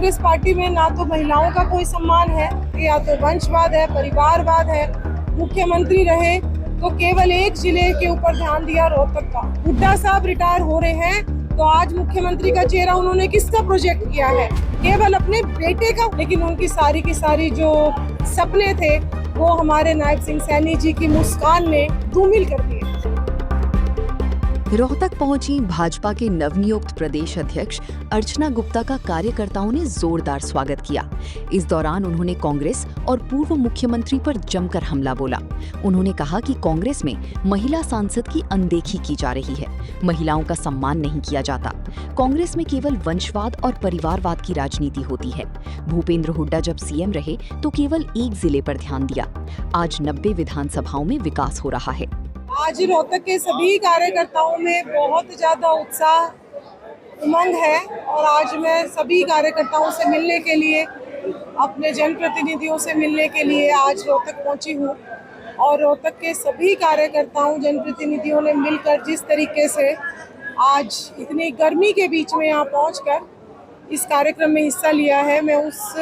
Congress party में ना तो महिलाओं का कोई सम्मान है, या तो वंशवाद है, परिवारवाद है। मुख्यमंत्री रहे तो केवल एक जिले के ऊपर ध्यान दिया, रोहतक का। हुड्डा साहब रिटायर हो रहे हैं तो आज मुख्यमंत्री का चेहरा उन्होंने किसका प्रोजेक्ट किया है? केवल अपने बेटे का। लेकिन उनकी सारी की सारी जो सपने थे वो हमारे नायब सिंह सैनी जी की मुस्कान ने धूमिल कर दिए। रोहतक पहुंची भाजपा के नवनियुक्त प्रदेश अध्यक्ष अर्चना गुप्ता का कार्यकर्ताओं ने जोरदार स्वागत किया। इस दौरान उन्होंने कांग्रेस और पूर्व मुख्यमंत्री पर जमकर हमला बोला। उन्होंने कहा कि कांग्रेस में महिला सांसद की अनदेखी की जा रही है, महिलाओं का सम्मान नहीं किया जाता। कांग्रेस में केवल वंशवाद और परिवारवाद की राजनीति होती है। भूपेंद्र हुड्डा जब सीएम रहे तो केवल एक जिले पर ध्यान दिया। आज 90 विधानसभाओं में विकास हो रहा है। आज रोहतक के सभी कार्यकर्ताओं में बहुत ज़्यादा उत्साह, उमंग है और आज मैं सभी कार्यकर्ताओं से मिलने के लिए, अपने जनप्रतिनिधियों से मिलने के लिए आज रोहतक पहुंची हूं। और रोहतक के सभी कार्यकर्ताओं, जनप्रतिनिधियों ने मिलकर जिस तरीके से आज इतनी गर्मी के बीच में यहाँ पहुंचकर इस कार्यक्रम में हिस्सा लिया है, मैं उस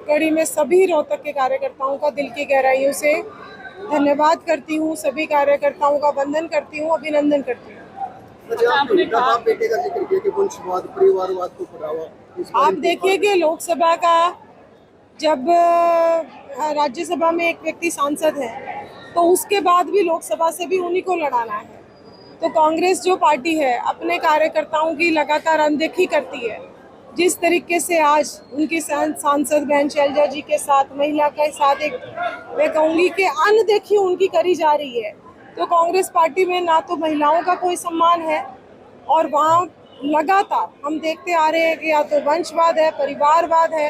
कड़ी में सभी रोहतक के कार्यकर्ताओं का दिल की गहराइयों से धन्यवाद करती हूँ। सभी कार्यकर्ताओं का वंदन करती हूँ, अभिनंदन करती हूँ। आप देखिए कि लोकसभा का जब राज्यसभा में एक व्यक्ति सांसद है तो उसके बाद भी लोकसभा से भी उन्हीं को लड़ाना है। तो कांग्रेस जो पार्टी है अपने कार्यकर्ताओं की लगातार अनदेखी करती है। जिस तरीके से आज उनकी सांसद बहन शैलजा जी के साथ, महिला के साथ एक मैं कहूँगी कि अनदेखी उनकी करी जा रही है। तो कांग्रेस पार्टी में ना तो महिलाओं का कोई सम्मान है और वहाँ लगातार हम देखते आ रहे हैं कि या तो वंशवाद है, परिवारवाद है।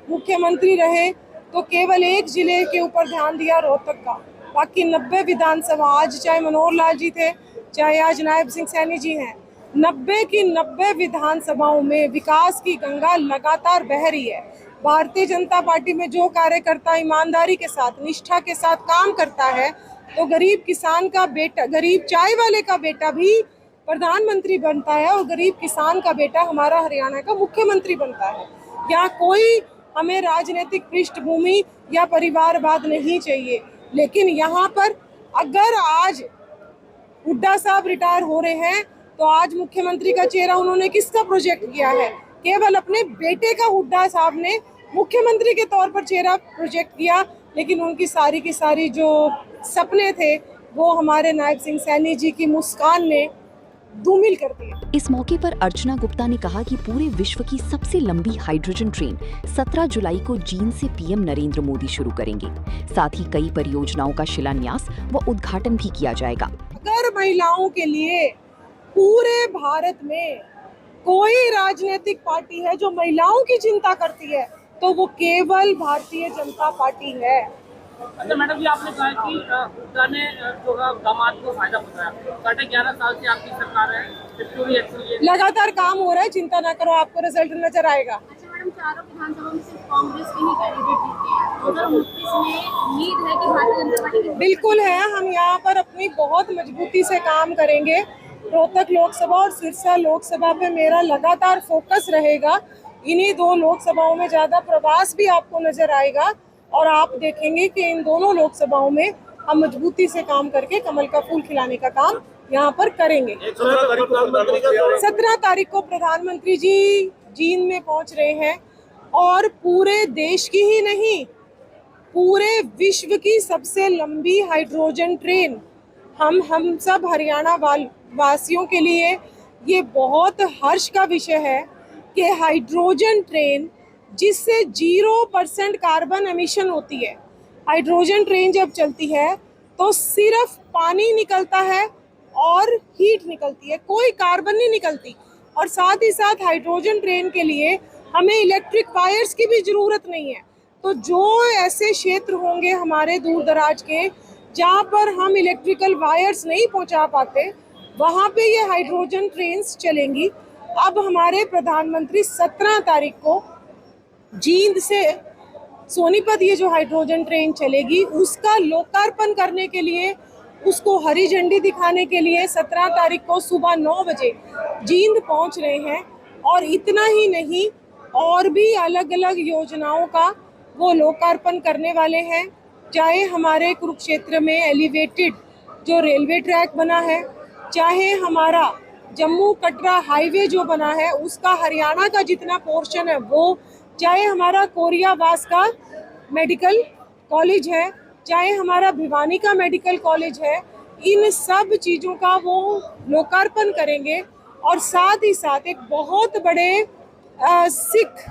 मुख्यमंत्री रहे तो केवल एक जिले के ऊपर ध्यान दिया, रोहतक का। बाकी 90 विधानसभा, आज चाहे मनोहर लाल जी थे, चाहे आज नायब सिंह सैनी जी हैं, 90 की 90 विधानसभाओं में विकास की गंगा लगातार बह रही है। भारतीय जनता पार्टी में जो कार्यकर्ता ईमानदारी के साथ, निष्ठा के साथ काम करता है तो गरीब किसान का बेटा, गरीब चाय वाले का बेटा भी प्रधानमंत्री बनता है और गरीब किसान का बेटा हमारा हरियाणा का मुख्यमंत्री बनता है। यहाँ कोई हमें राजनीतिक पृष्ठभूमि या परिवारवाद नहीं चाहिए। लेकिन यहाँ पर अगर आज हुड्डा साहब रिटायर हो रहे हैं तो आज मुख्यमंत्री का चेहरा उन्होंने किसका प्रोजेक्ट किया है? केवल अपने बेटे का हुड्डा साहब ने मुख्यमंत्री के तौर पर चेहरा प्रोजेक्ट किया। लेकिन उनकी सारी की सारी जो सपने थे वो हमारे नायब सिंह सैनी जी की मुस्कान ने धूमिल कर दिया। इस मौके पर अर्चना गुप्ता ने कहा कि पूरे विश्व की सबसे लंबी हाइड्रोजन ट्रेन 17 जुलाई को चीन से पीएम नरेंद्र मोदी शुरू करेंगे। साथ ही कई परियोजनाओं का शिलान्यास व उद्घाटन भी किया जाएगा। अगर महिलाओं के लिए पूरे भारत में कोई राजनीतिक पार्टी है जो महिलाओं की चिंता करती है तो वो केवल भारतीय जनता पार्टी है। अच्छा मैडम जी, आपने कहा कि हुड्डा ने जो दामाद को फायदा पहुंचाया। 11.5 साल से आपकी सरकार है, लगातार काम हो रहा है, चिंता ना करो, आपको रिजल्ट नजर आएगा। अच्छा मैडम, चारों विधानसभा में सिर्फ कांग्रेस के ही कैंडिडेट जीते हैं, तो इसमें उम्मीद है कि भारतीय जनता पार्टी बिल्कुल है। हम यहाँ पर अपनी बहुत मजबूती से काम करेंगे। रोहतक लोकसभा और सिरसा लोकसभा पे मेरा लगातार फोकस रहेगा। इन्हीं 2 लोकसभाओं में ज्यादा प्रवास भी आपको नजर आएगा और आप देखेंगे कि इन दोनों लोकसभाओं में हम मजबूती से काम करके कमल का फूल खिलाने का काम यहाँ पर करेंगे। 17 तारीख को प्रधानमंत्री जी चीन में पहुँच रहे हैं और पूरे देश की ही नहीं, पूरे विश्व की सबसे लंबी हाइड्रोजन ट्रेन हम सब हरियाणा वासियों के लिए ये बहुत हर्ष का विषय है कि हाइड्रोजन ट्रेन जिससे 0% कार्बन एमिशन होती है। हाइड्रोजन ट्रेन जब चलती है तो सिर्फ पानी निकलता है और हीट निकलती है, कोई कार्बन नहीं निकलती। और साथ ही साथ हाइड्रोजन ट्रेन के लिए हमें इलेक्ट्रिक वायर्स की भी ज़रूरत नहीं है। तो जो ऐसे क्षेत्र होंगे हमारे दूर दराज के जहाँ पर हम इलेक्ट्रिकल वायर्स नहीं पहुँचा पाते, वहाँ पे ये हाइड्रोजन ट्रेन्स चलेंगी। अब हमारे प्रधानमंत्री 17 तारीख को जींद से सोनीपत ये जो हाइड्रोजन ट्रेन चलेगी उसका लोकार्पण करने के लिए, उसको हरी झंडी दिखाने के लिए 17 तारीख को सुबह 9 बजे जींद पहुंच रहे हैं। और इतना ही नहीं, और भी अलग अलग योजनाओं का वो लोकार्पण करने वाले हैं। चाहे हमारे कुरुक्षेत्र में एलिवेटेड जो रेलवे ट्रैक बना है, चाहे हमारा जम्मू कटरा हाईवे जो बना है उसका हरियाणा का जितना पोर्शन है वो, चाहे हमारा कोरियावास का मेडिकल कॉलेज है, चाहे हमारा भिवानी का मेडिकल कॉलेज है, इन सब चीज़ों का वो लोकार्पण करेंगे। और साथ ही साथ एक बहुत बड़े सिख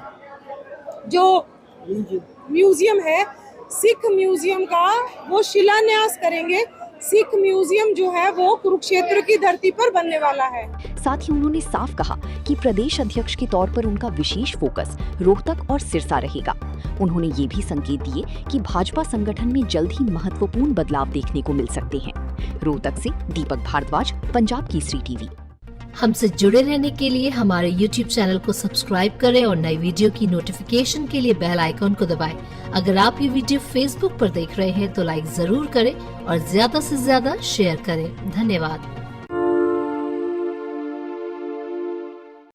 जो म्यूजियम है, सिख म्यूजियम का वो शिलान्यास करेंगे। सिख म्यूजियम जो है वो कुरुक्षेत्र की धरती पर बनने वाला है। साथ ही उन्होंने साफ कहा कि प्रदेश अध्यक्ष के तौर पर उनका विशेष फोकस रोहतक और सिरसा रहेगा। उन्होंने ये भी संकेत दिए कि भाजपा संगठन में जल्द ही महत्वपूर्ण बदलाव देखने को मिल सकते हैं। रोहतक से दीपक भारद्वाज, पंजाब केसरी टीवी। हमसे जुड़े रहने के लिए हमारे YouTube चैनल को सब्सक्राइब करें और नई वीडियो की नोटिफिकेशन के लिए बेल आइकॉन को दबाएं। अगर आप ये वीडियो Facebook पर देख रहे हैं तो लाइक जरूर करें और ज्यादा से ज्यादा शेयर करें। धन्यवाद।